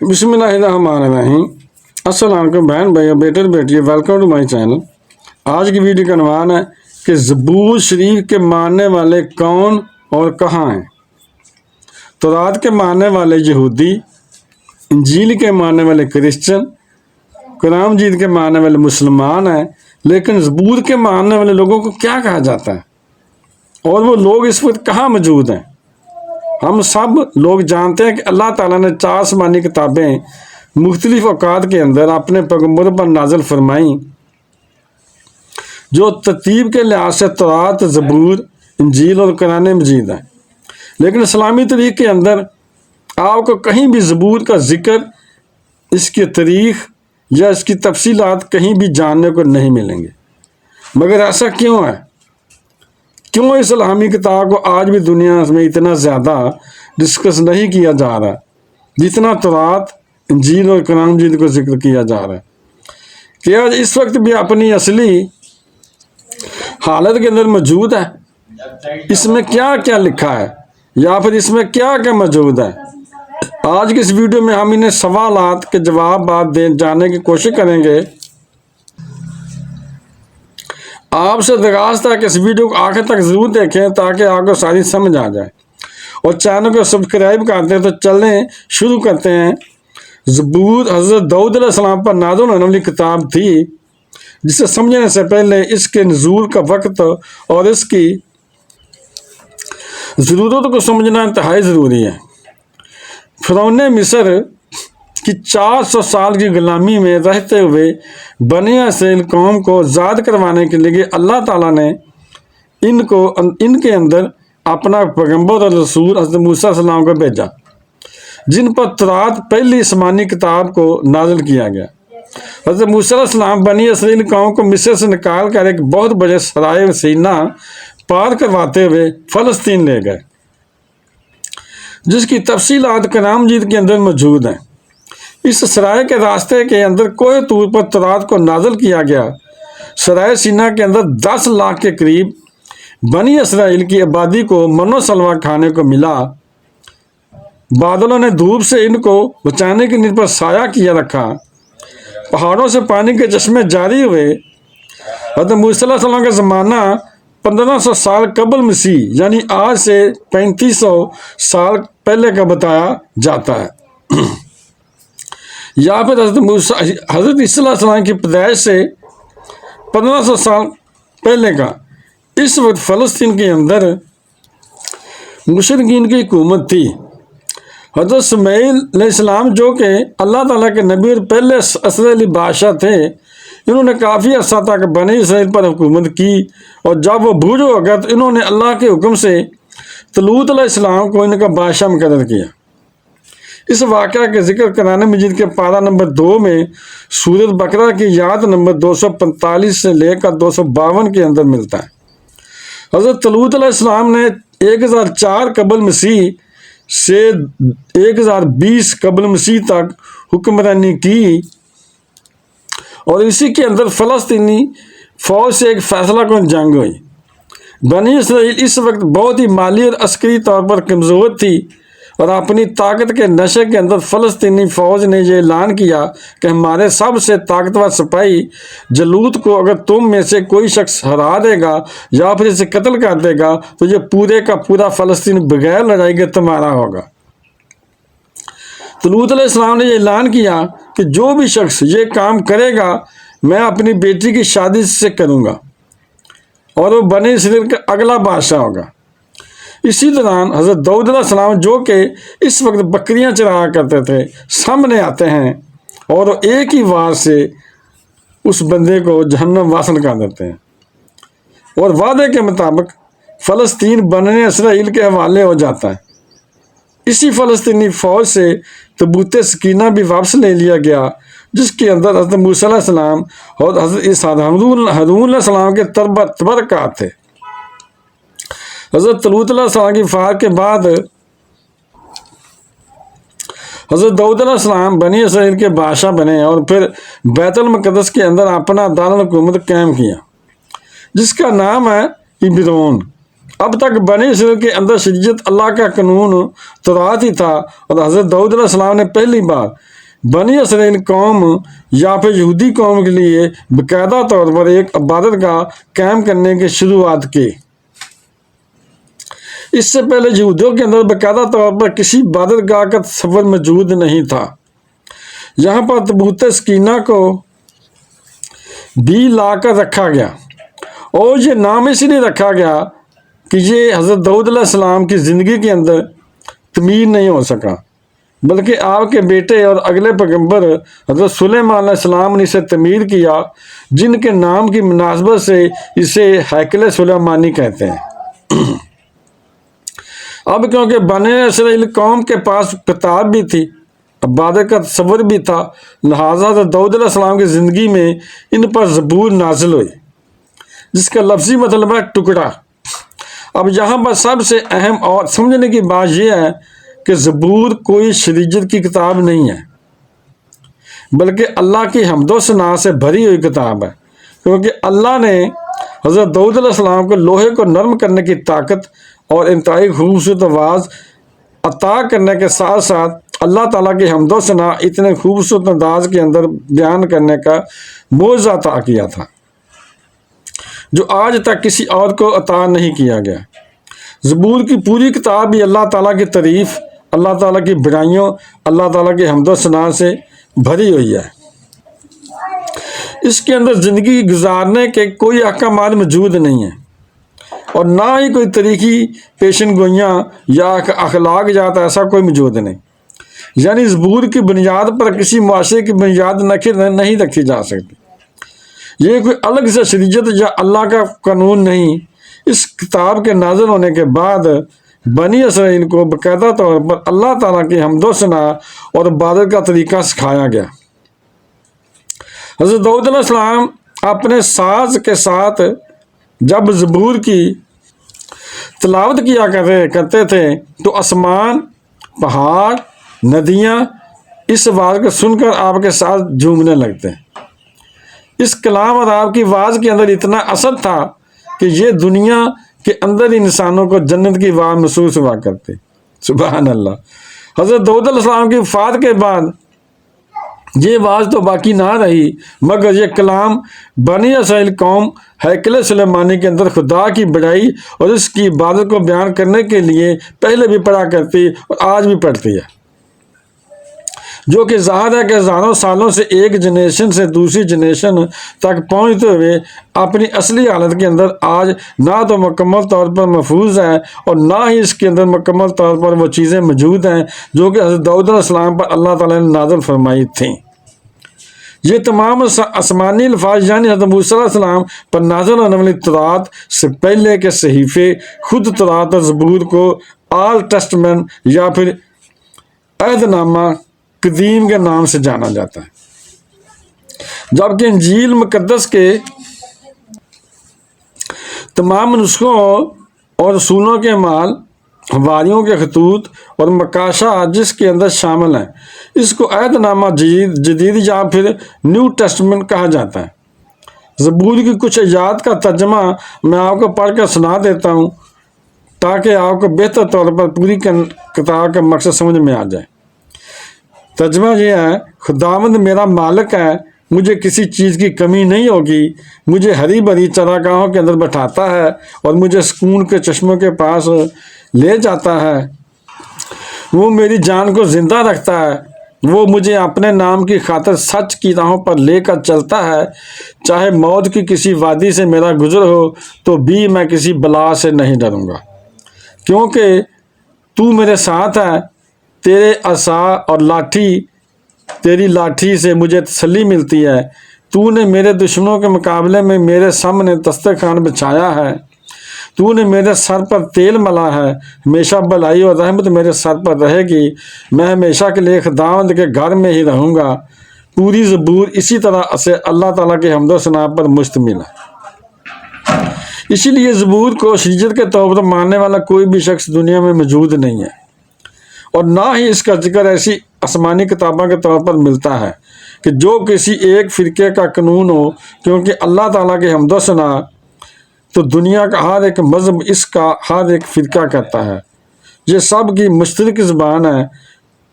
بسم اللہ الرحمن الرحیم۔ السلام علیکم بہن بھائی بیٹے اور بیٹی، ویلکم ٹو مائی چینل۔ آج کی ویڈیو کا عنوان ہے کہ زبور شریف کے ماننے والے کون اور کہاں ہیں۔ تورات کے ماننے والے یہودی، انجیل کے ماننے والے کرسچن، قرآن مجید کے ماننے والے مسلمان ہیں، لیکن زبور کے ماننے والے لوگوں کو کیا کہا جاتا ہے اور وہ لوگ اس وقت کہاں موجود ہیں؟ ہم سب لوگ جانتے ہیں کہ اللہ تعالیٰ نے 4 آسمانی کتابیں مختلف اوقات کے اندر اپنے پیغمبروں پر نازل فرمائیں، جو ترتیب کے لحاظ سے تورات، زبور، انجیل اور قرآن مجید ہیں۔ لیکن اسلامی تاریخ کے اندر آپ کو کہیں بھی زبور کا ذکر، اس کی تاریخ یا اس کی تفصیلات کہیں بھی جاننے کو نہیں ملیں گے۔ مگر ایسا کیوں ہے؟ کیوں اس اسلامی کتاب کو آج بھی دنیا میں اتنا زیادہ ڈسکس نہیں کیا جا رہا جتنا تورات، انجیل اور قرآن مجید کو ذکر کیا جا رہا ہے؟ کہ آج اس وقت بھی اپنی اصلی حالت کے اندر موجود ہے؟ اس میں کیا کیا لکھا ہے یا پھر اس میں کیا کیا موجود ہے؟ آج کی اس ویڈیو میں ہم انہیں سوالات کے جوابات جاننے کی کوشش کریں گے۔ آپ سے درخواست ہے کہ اس ویڈیو کو آخر تک ضرور دیکھیں تاکہ آپ کو ساری سمجھ آ جائے، اور چینل کو سبسکرائب کر دیں۔ تو چلیں شروع کرتے ہیں۔ زبور حضرت داؤد علیہ السلام پر نازل ہونے والی کتاب تھی، جسے سمجھنے سے پہلے اس کے نزول کا وقت اور اس کی ضرورت کو سمجھنا انتہائی ضروری ہے۔ فرعون مصر کی 400 سال کی غلامی میں رہتے ہوئے بنی اسرائیل قوم کو آزاد کروانے کے لیے اللہ تعالیٰ نے ان کے اندر اپنا پیغمبر اور رسول حضرت موسیٰ علیہ السلام کو بھیجا، جن پر تورات پہلی آسمانی کتاب کو نازل کیا گیا۔ حضرت موسیٰ علیہ السلام بنی اسرائیل قوم کو مصر سے نکال کر ایک بہت بڑے صحرائے سینا پار کرواتے ہوئے فلسطین لے گئے، جس کی تفصیلات قرآن مجید کے اندر موجود ہیں۔ اس سرائے کے راستے کے اندر کوہ طور پر تورات کو نازل کیا گیا۔ سرائے سینا کے اندر 10 لاکھ کے قریب بنی اسرائیل کی آبادی کو من و سلوہ کھانے کو ملا۔ بادلوں نے دھوپ سے ان کو بچانے کے لیے ان پر سایہ کیا رکھا۔ پہاڑوں سے پانی کے چشمے جاری ہوئے۔ حضرت موسیٰ علیہ السلام کا زمانہ 1500 سال قبل مسیح یعنی آج سے 3500 سال پہلے کا بتایا جاتا ہے، یا پھر حضرت عیسیٰ علیہ السلام کی پیدائش سے 1500 سال پہلے کا۔ اس وقت فلسطین کے اندر مشرکین کی حکومت تھی۔ حضرت اسماعیل علیہ السلام جو کہ اللہ تعالیٰ کے نبی اور پہلے اسرائیلی بادشاہ تھے، انہوں نے کافی عرصہ تک بنی اسرائیل پر حکومت کی، اور جب وہ بوڑھے ہو گئے تو انہوں نے اللہ کے حکم سے طالوت علیہ السلام کو ان کا بادشاہ مقرر کیا۔ اس واقعہ کے ذکر قرآن مجید کے پارہ نمبر 2 میں سورۃ بقرہ کی آیت نمبر 245 سے لے کر 252 کے اندر ملتا ہے۔ حضرت طالوت علیہ السلام نے 1004 قبل مسیح سے 1020 قبل مسیح تک حکمرانی کی، اور اسی کے اندر فلسطینی فوج سے ایک فیصلہ کن جنگ ہوئی۔ بنی اسرائیل اس وقت بہت ہی مالی اور عسکری طور پر کمزور تھی، اور اپنی طاقت کے نشے کے اندر فلسطینی فوج نے یہ اعلان کیا کہ ہمارے سب سے طاقتور سپاہی جالوت کو اگر تم میں سے کوئی شخص ہرا دے گا یا پھر اسے قتل کر دے گا تو یہ پورے کا پورا فلسطین بغیر لڑائی کے تمہارا ہوگا۔ طالوت علیہ السلام نے یہ اعلان کیا کہ جو بھی شخص یہ کام کرے گا میں اپنی بیٹی کی شادی سے کروں گا، اور وہ بنی اسرائیل کا اگلا بادشاہ ہوگا۔ اسی دوران حضرت داؤد علیہ السلام جو کہ اس وقت بکریاں چرایا کرتے تھے سامنے آتے ہیں، اور وہ ایک ہی وار سے اس بندے کو جہنم واصل کر دیتے ہیں، اور وعدے کے مطابق فلسطین بنی اسرائیل کے حوالے ہو جاتا ہے۔ اسی فلسطینی فوج سے تابوت سکینہ بھی واپس لے لیا گیا، جس کے اندر حضرت موسیٰ علیہ السلام اور حضرت ہارون علیہ السلام کے تبرکات تھے۔ حضرت طالوت علیہ السلام کی وفات کے بعد حضرت داؤد علیہ السلام بنی اسرائیل کے بادشاہ بنے، اور پھر بیت المقدس کے اندر اپنا دارالحکومت قائم کیا، جس کا نام ہے ہیبرون۔ اب تک بنی اسرائیل کے اندر شریعت اللہ کا قانون تورات ہی تھا، اور حضرت داؤد علیہ السلام نے پہلی بار بنی اسرائیل قوم یا پھر یہودی قوم کے لیے باقاعدہ طور پر ایک عبادت گاہ قائم کرنے کی شروعات کی۔ اس سے پہلے یہودیوں کے اندر باقاعدہ طور پر کسی عبادت گاہ کا تصور موجود نہیں تھا۔ یہاں پر تابوت سکینہ کو بھی لا کر رکھا گیا، اور یہ نام اس لیے رکھا گیا کہ یہ حضرت داؤد علیہ السلام کی زندگی کے اندر تعمیر نہیں ہو سکا، بلکہ آپ کے بیٹے اور اگلے پیغمبر حضرت سلیمان علیہ السلام نے اسے تعمیر کیا، جن کے نام کی مناسبت سے اسے ہیکل سلیمانی کہتے ہیں۔ اب کیونکہ بنی اسرائیل قوم کے پاس کتاب بھی تھی، عبادت کا تصور بھی تھا، لہٰذا حضرت داؤد علیہ السلام کی زندگی میں ان پر زبور نازل ہوئی، جس کا لفظی مطلب ہے ٹکڑا۔ اب یہاں پر سب سے اہم اور سمجھنے کی بات یہ ہے کہ زبور کوئی شریعت کی کتاب نہیں ہے، بلکہ اللہ کی حمد و ثنا سے بھری ہوئی کتاب ہے، کیونکہ اللہ نے حضرت داؤد علیہ السلام کو لوہے کو نرم کرنے کی طاقت اور انتہائی خوبصورت آواز عطا کرنے کے ساتھ ساتھ اللہ تعالیٰ کی حمد و ثنا اتنے خوبصورت انداز کے اندر بیان کرنے کا معجزہ عطا کیا تھا، جو آج تک کسی اور کو عطا نہیں کیا گیا۔ زبور کی پوری کتاب بھی اللہ تعالیٰ کی تعریف، اللہ تعالیٰ کی بڑائیوں، اللہ تعالیٰ کی حمد و ثنا سے بھری ہوئی ہے۔ اس کے اندر زندگی گزارنے کے کوئی احکامات موجود نہیں ہیں، اور نہ ہی کوئی طریقی پیشن گوئیاں یا اخلاق جات ایسا کوئی موجود نہیں، یعنی زبور کی بنیاد پر کسی معاشرے کی بنیاد نہیں رکھی جا سکتی۔ یہ کوئی الگ سے شریعت یا اللہ کا قانون نہیں۔ اس کتاب کے نازل ہونے کے بعد بنی اسرائیل کو باقاعدہ طور پر اللہ تعالیٰ کی حمد و ثنا اور عبادت کا طریقہ سکھایا گیا۔ حضرت داؤد علیہ السلام اپنے ساز کے ساتھ جب زبور کی تلاوت کیا کرتے تھے تو آسمان، پہاڑ، ندیاں اس آواز کو سن کر آپ کے ساتھ جھومنے لگتے ہیں۔ اس کلام اور آپ کی آواز کے اندر اتنا اثر تھا کہ یہ دنیا کے اندر انسانوں کو جنت کی آواز محسوس ہوا کرتے۔ سبحان اللہ۔ حضرت داؤد علیہ السلام کی وفات کے بعد یہ آواز تو باقی نہ رہی، مگر یہ کلام بنی اسرائیل قوم ہیکل سلیمانی کے اندر خدا کی بڑائی اور اس کی عبادت کو بیان کرنے کے لیے پہلے بھی پڑھا کرتی اور آج بھی پڑھتی ہے، جو کہ ظاہر ہے کہ ہزاروں سالوں سے ایک جنریشن سے دوسری جنریشن تک پہنچتے ہوئے اپنی اصلی حالت کے اندر آج نہ تو مکمل طور پر محفوظ ہے، اور نہ ہی اس کے اندر مکمل طور پر وہ چیزیں موجود ہیں جو کہ حضرت داؤد علیہ السلام پر اللہ تعالیٰ نے نازل فرمائی تھیں۔ یہ تمام آسمانی الفاظ یعنی حضرت موسیٰ علیہ السلام پر نازل ہونے والی تورات سے پہلے کے صحیفے خود تورات اور زبور کو آل ٹیسٹمنٹ یا پھر عہد نامہ قدیم کے نام سے جانا جاتا ہے، جبکہ انجیل مقدس کے تمام نسخوں اور رسولوں کے اعمال، حواریوں کے خطوط اور مکاشہ جس کے اندر شامل ہیں، اس کو عہد نامہ جدید یا پھر نیو ٹیسٹمنٹ کہا جاتا ہے۔ زبور کی کچھ آیات کا ترجمہ میں آپ کو پڑھ کر سنا دیتا ہوں تاکہ آپ کو بہتر طور پر پوری کتاب کا مقصد سمجھ میں آ جائے۔ ترجمہ یہ ہے: خداوند میرا مالک ہے، مجھے کسی چیز کی کمی نہیں ہوگی، مجھے ہری بھری چراگاہوں کے اندر بٹھاتا ہے اور مجھے سکون کے چشموں کے پاس لے جاتا ہے، وہ میری جان کو زندہ رکھتا ہے، وہ مجھے اپنے نام کی خاطر سچ کی راہوں پر لے کر چلتا ہے، چاہے موت کی کسی وادی سے میرا گزر ہو تو بھی میں کسی بلا سے نہیں ڈروں گا، کیونکہ تو میرے ساتھ ہے، تیرے عصا اور تیری لاٹھی سے مجھے تسلی ملتی ہے، تو نے میرے دشمنوں کے مقابلے میں میرے سامنے دسترخوان بچھایا ہے، تو نے میرے سر پر تیل ملا ہے، ہمیشہ بھلائی اور رحمت میرے سر پر رہے گی، میں ہمیشہ کے لیے خداوند کے گھر میں ہی رہوں گا۔ پوری زبور اسی طرح سے اللہ تعالیٰ کے حمد و ثنا پر مشتمل ہے۔ اسی لیے زبور کو شریعت کے طور پر ماننے والا کوئی بھی شخص دنیا میں موجود نہیں ہے، اور نہ ہی اس کا ذکر ایسی آسمانی کتابوں کے طور پر ملتا ہے کہ جو کسی ایک فرقے کا قانون ہو، کیونکہ اللہ تعالیٰ کے حمد و ثنا تو دنیا کا ہر ایک مذہب اس کا ہر ایک فرقہ کرتا ہے۔ یہ سب کی مشترک زبان ہے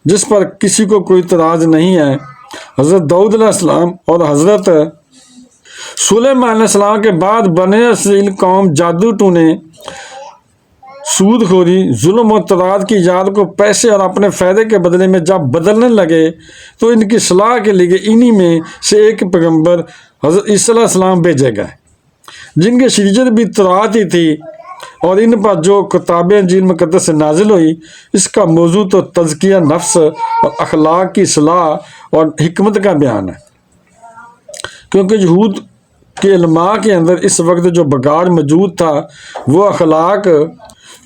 جس پر کسی کو کوئی اعتراض نہیں ہے۔ حضرت داؤد علیہ السلام اور حضرت سلیمان علیہ السلام کے بعد بنی اسرائیل قوم جادو ٹونے، سود خوری، ظلم و تعداد کی یاد کو پیسے اور اپنے فائدے کے بدلے میں جب بدلنے لگے تو ان کی اصلاح کے لیے انہی میں سے ایک پیغمبر حضرت عیسیٰ علیہ السلام بھیجے گئے، جن کی شریعت بھی تورات ہی تھی، اور ان پر جو کتاب انجیل مقدس سے نازل ہوئی اس کا موضوع تو تزکیہ نفس اور اخلاق کی اصلاح اور حکمت کا بیان ہے، کیونکہ یہود کے علماء کے اندر اس وقت جو بگاڑ موجود تھا وہ اخلاق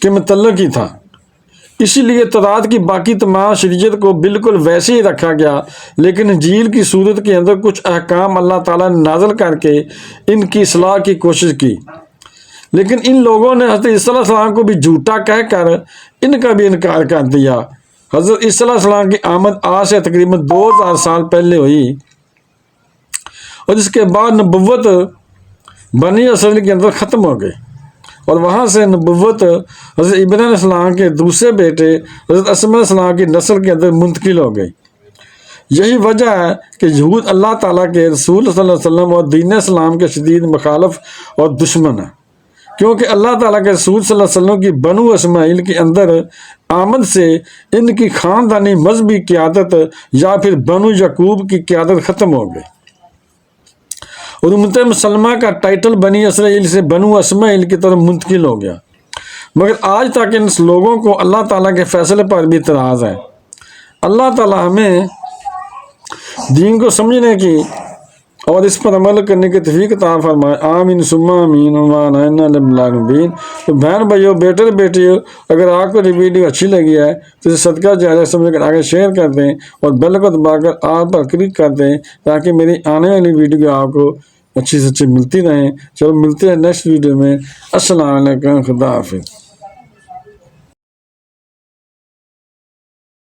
کے متعلق ہی تھا۔ اسی لیے تورات کی باقی تمام شریعت کو بالکل ویسے ہی رکھا گیا، لیکن انجیل کی صورت کے اندر کچھ احکام اللہ تعالیٰ نے نازل کر کے ان کی اصلاح کی کوشش کی، لیکن ان لوگوں نے حضرت عیسیٰ علیہ السلام کو بھی جھوٹا کہہ کر ان کا بھی انکار کر دیا۔ حضرت عیسیٰ علیہ السلام کی آمد آج سے تقریباً 2000 سال پہلے ہوئی، اور اس کے بعد نبوت بنی اسرائیل کے اندر ختم ہو گئی، اور وہاں سے نبوت حضرت ابراہیم علیہ السلام کے دوسرے بیٹے حضرت اسماعیل علیہ السلام کی نسل کے اندر منتقل ہو گئی۔ یہی وجہ ہے کہ یہود اللہ تعالیٰ کے رسول صلی اللہ علیہ وسلم اور دین اسلام کے شدید مخالف اور دشمن ہیں، کیونکہ اللہ تعالیٰ کے رسول صلی اللہ علیہ وسلم کی بنو اسماعیل کے اندر آمد سے ان کی خاندانی مذہبی قیادت یا پھر بنو یعقوب کی قیادت ختم ہو گئی، اور امت مسلمہ کا ٹائٹل بنی اسرائیل سے بنو اسماعیل کی طرف منتقل ہو گیا۔ مگر آج تک ان لوگوں کو اللہ تعالیٰ کے فیصلے پر بھی اعتراض ہے۔ اللہ تعالیٰ ہمیں دین کو سمجھنے کی اور اس پر عمل کرنے کی توفیق عطا فرمائے، آمین ثم آمین، وما علینا الا البلاغ المبین۔ تو بہن بھائیو، بیٹے بیٹیوں، اگر آپ کو یہ ویڈیو اچھی لگی ہے تو اسے صدقہ جاریہ سمجھ کر آگے شیئر کر دیں، اور بیل کو دبا کر آل پر کلک کر دیں تاکہ میری آنے والی ویڈیو آپ کو اچھی سے اچھی ملتی رہیں۔ چلو ملتے ہیں نیکسٹ ویڈیو میں۔ السلام علیکم، خدا حافظ۔